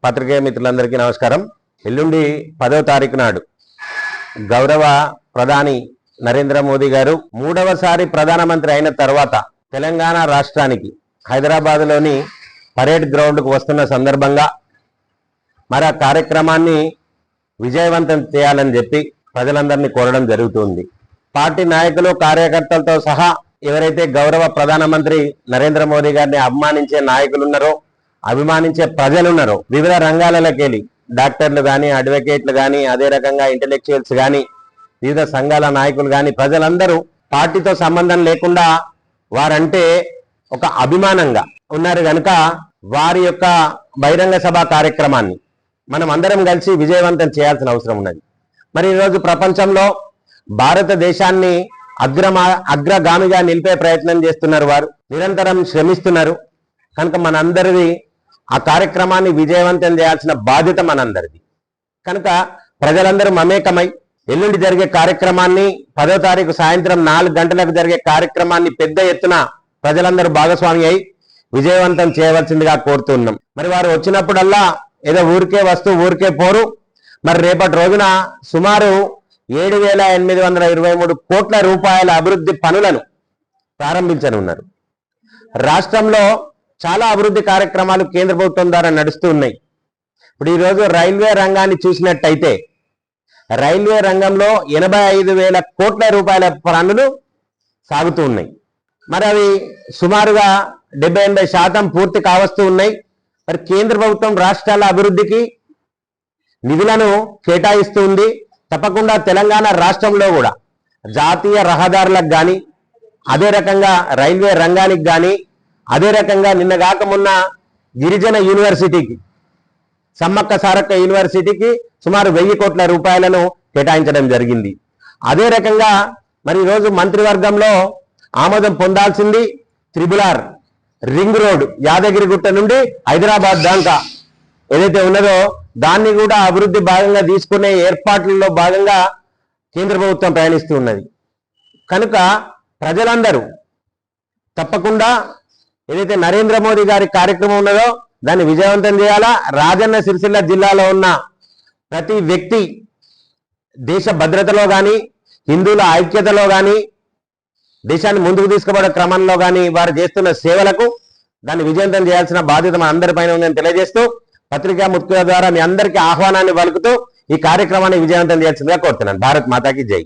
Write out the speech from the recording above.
పత్రికేయ మిత్రులందరికీ నమస్కారం. ఎల్లుండి 10వ తారీఖు నాడు గౌరవ ప్రధాని నరేంద్ర మోదీ గారు మూడవసారి ప్రధానమంత్రి అయిన తర్వాత తెలంగాణ రాష్ట్రానికి హైదరాబాద్లోని పరేడ్ గ్రౌండ్కు వస్తున్న సందర్భంగా మరి ఆ కార్యక్రమాన్ని విజయవంతం చేయాలని చెప్పి ప్రజలందరినీ కోరడం జరుగుతుంది. పార్టీ నాయకులు కార్యకర్తలతో సహా ఎవరైతే గౌరవ ప్రధానమంత్రి నరేంద్ర మోదీ గారిని అభిమానించే నాయకులు ఉన్నారో, అభిమానించే ప్రజలు ఉన్నారో, వివిధ రంగాలలోకెళ్ళి డాక్టర్లు కానీ, అడ్వకేట్లు కానీ, అదే రకంగా ఇంటెలెక్చువల్స్ కానీ, వివిధ సంఘాల నాయకులు కానీ, ప్రజలందరూ పార్టీతో సంబంధం లేకుండా వారంటే ఒక అభిమానంగా ఉన్నారు కనుక వారి యొక్క బహిరంగ సభ కార్యక్రమాన్ని మనం అందరం కలిసి విజయవంతం చేయాల్సిన అవసరం ఉన్నది. మరి ఈరోజు ప్రపంచంలో భారతదేశాన్ని అగ్రగామిగా నిలిపే ప్రయత్నం చేస్తున్నారు, వారు నిరంతరం శ్రమిస్తున్నారు కనుక మనందరిది ఆ కార్యక్రమాన్ని విజయవంతం చేయాల్సిన బాధ్యత మనందరిది. కనుక ప్రజలందరూ మమేకమై ఎల్లుండి జరిగే కార్యక్రమాన్ని 10వ తారీఖు సాయంత్రం 4 గంటలకు జరిగే కార్యక్రమాన్ని పెద్ద ఎత్తున ప్రజలందరూ భాగస్వామి అయి విజయవంతం చేయవలసిందిగా కోరుతున్నాం. మరి వారు వచ్చినప్పుడల్లా ఏదో ఊరికే వస్తూ ఊరికే పోరు. మరి రేపటి రోజున సుమారు 7,823 కోట్ల రూపాయల అభివృద్ధి పనులను ప్రారంభించనున్నారు. రాష్ట్రంలో చాలా అభివృద్ధి కార్యక్రమాలు కేంద్ర ప్రభుత్వం ద్వారా నడుస్తూ ఉన్నాయి. ఇప్పుడు ఈరోజు రైల్వే రంగాన్ని చూసినట్టయితే రైల్వే రంగంలో 85,000 కోట్ల రూపాయల పనులు సాగుతూ ఉన్నాయి. మరి అవి సుమారుగా 70-80% పూర్తి కావస్తూ ఉన్నాయి. మరి కేంద్ర ప్రభుత్వం రాష్ట్రాల అభివృద్ధికి నిధులను కేటాయిస్తూ ఉంది. తప్పకుండా తెలంగాణ రాష్ట్రంలో కూడా జాతీయ రహదారులకు కానీ, అదే రకంగా రైల్వే రంగానికి కానీ, అదే రకంగా నిన్నగాక మొన్న గిరిజన యూనివర్సిటీకి, సమ్మక్క సారక్క యూనివర్సిటీకి సుమారు 1000 కోట్ల రూపాయలను కేటాయించడం జరిగింది. అదే రకంగా మరి ఈరోజు మంత్రివర్గంలో ఆమోదం పొందాల్సింది త్రిబుల్-ఆర్ రింగ్ రోడ్ యాదగిరిగుట్ట నుండి హైదరాబాద్ దాకా ఏదైతే ఉన్నదో దాన్ని కూడా అభివృద్ధి భాగంగా తీసుకునే ఏర్పాట్లలో భాగంగా కేంద్ర ప్రభుత్వం ప్రయాణిస్తూ ఉన్నది. కనుక ప్రజలందరూ తప్పకుండా ఏదైతే నరేంద్ర మోదీ గారి కార్యక్రమం ఉన్నదో దాన్ని విజయవంతం చేయాలా. రాజన్న సిరిసిల్ల జిల్లాలో ఉన్న ప్రతి వ్యక్తి దేశ భద్రతలో కానీ, హిందువుల ఐక్యతలో కానీ, దేశాన్ని ముందుకు తీసుకుపోయే క్రమంలో కానీ వారు చేస్తున్న సేవలకు దాన్ని విజయవంతం చేయాల్సిన బాధ్యత మన అందరిపైన ఉందని తెలియజేస్తూ పత్రికా ముఖ్యుల ద్వారా మీ అందరికీ ఆహ్వానాన్ని పలుకుతూ ఈ కార్యక్రమాన్ని విజయవంతం చేయాల్సిందిగా కోరుతున్నాను. భారత్ మాతాకి జై.